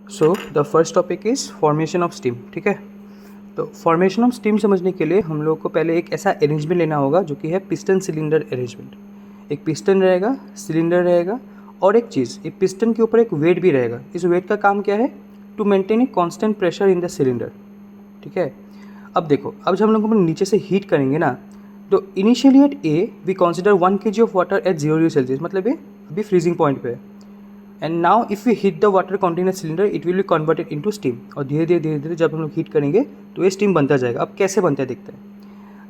So the first topic is formation of steam. ठीक है, तो फॉर्मेशन ऑफ स्टीम समझने के लिए हम लोग को पहले एक ऐसा अरेंजमेंट लेना होगा जो कि है पिस्टन सिलेंडर अरेंजमेंट। एक पिस्टन रहेगा, सिलेंडर रहेगा और एक चीज़, एक पिस्टन के ऊपर एक वेट भी रहेगा। इस वेट का काम क्या है? To maintain a constant pressure in the cylinder. ठीक है, अब देखो, अब जब हम लोग नीचे से हीट करेंगे ना, तो initially at A we consider 1 kg of water at 0 degree Celsius, मतलब ये अभी फ्रीजिंग पॉइंट पे है। And now if we heat the water container cylinder it will be converted into steam. और धीरे धीरे जब हम लोग हीट करेंगे तो ये स्टीम बनता जाएगा। अब कैसे बनता है देखते हैं।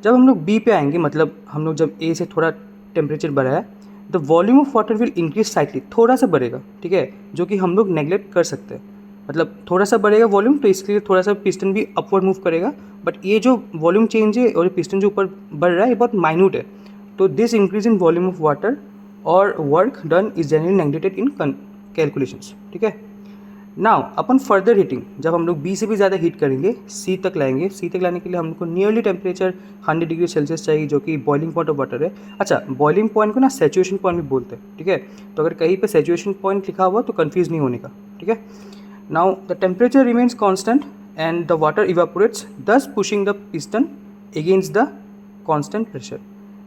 जब हम लोग बी पे आएंगे, मतलब हम लोग जब ए से थोड़ा टेम्परेचर बढ़ा है, the volume of water will increase slightly, थोड़ा सा बढ़ेगा। ठीक है, जो कि हम लोग नेग्लेक्ट कर सकते हैं। मतलब थोड़ा सा बढ़ेगा वॉल्यूम, तो इसके लिए थोड़ा सा पिस्टन भी अपवर्ड मूव करेगा। बट ये जो वॉल्यूम चेंज है और ये पिस्टन जो ऊपर बढ़ रहा है, ये बहुत माइन्यूट है। तो this increase in volume of water और work done is generally neglected in calculations. ठीक है, नाउ अपन फर्दर हीटिंग, जब हम लोग बी से भी ज़्यादा हीट करेंगे, सी तक लाएंगे। सी तक लाने के लिए हमको नियरली टेम्परेचर 100 डिग्री सेल्सियस चाहिए, जो कि बॉइलिंग पॉइंट ऑफ वाटर है। अच्छा, बॉइलिंग पॉइंट को ना सैचुरेशन पॉइंट भी बोलते हैं। ठीक है, तो अगर कहीं पे सैचुरेशन पॉइंट लिखा हुआ तो कन्फ्यूज़ नहीं होने का। ठीक है, now the temperature remains constant and the water evaporates, thus pushing the piston against the constant pressure.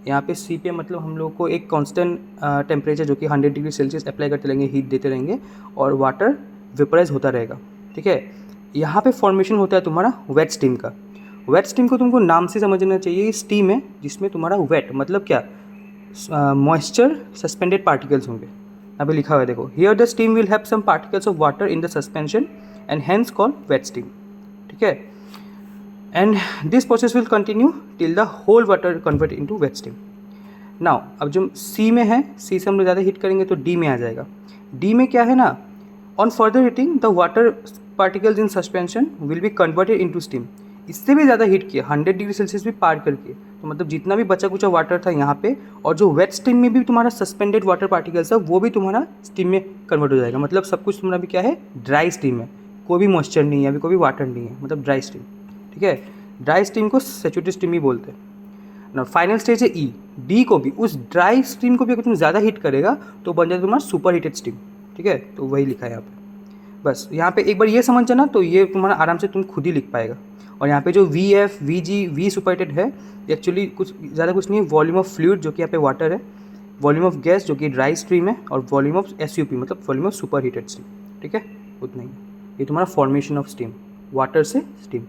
यहाँ पे सी पे मतलब हम लोग को एक कांस्टेंट टेम्परेचर जो कि 100 डिग्री सेल्सियस अप्लाई करते रहेंगे, हीट देते रहेंगे और वाटर वेपराइज होता रहेगा। ठीक है, यहाँ पे फॉर्मेशन होता है तुम्हारा वेट स्टीम का। वेट स्टीम को तुमको नाम से समझना चाहिए, ये स्टीम है जिसमें तुम्हारा वेट मतलब क्या, मॉइस्चर सस्पेंडेड पार्टिकल्स होंगे। अभी लिखा हुआ है देखो, here the steam will have some particles of water in the suspension and hence called wet steam. ठीक है, and this process will continue till the whole water convert into wet steam. Now अब जो सी में है, सी से हम लोग ज़्यादा हीट करेंगे तो डी में आ जाएगा। डी में क्या है ना, on further heating the water particles in suspension will be converted into steam. इससे भी ज़्यादा हीट किया 100 डिग्री सेल्सियस भी पार करके, तो मतलब जितना भी बचा कुचा वाटर था यहाँ पे, और जो वेट स्टीम में भी तुम्हारा सस्पेंडेड वाटर पार्टिकल्स है वो भी तुम्हारा स्टीम में कन्वर्ट हो जाएगा। मतलब सब कुछ तुम्हारा भी क्या है, ड्राई स्टीम है, कोई भी मॉइस्चर नहीं है, अभी कोई भी वाटर नहीं है, मतलब ड्राई स्टीम। ठीक है, ड्राई स्टीम को सैचुरेटेड स्टीम ही बोलते हैं ना। फाइनल स्टेज है ई। डी को भी, उस ड्राई स्टीम को भी अगर तुम ज़्यादा हीट करेगा तो बन जाएगा तुम्हारा सुपर हीटेड स्टीम। ठीक है, तो वही लिखा है यहाँ पे। बस यहाँ पे एक बार ये समझ जाना तो ये तुम्हारा आराम से तुम खुद ही लिख पाएगा। और यहाँ पे जो V F V G V superheated है, एक्चुअली कुछ ज़्यादा कुछ नहीं है, वॉल्यूम ऑफ फ्लूइड जो कि यहाँ पे वाटर है, वॉल्यूम ऑफ गैस जो कि ड्राई स्ट्रीम है, और वॉल्यूम ऑफ SUP मतलब volume of super heated steam. ठीक है, उतना ही। ये तुम्हारा फॉर्मेशन ऑफ स्टीम, वाटर से स्टीम।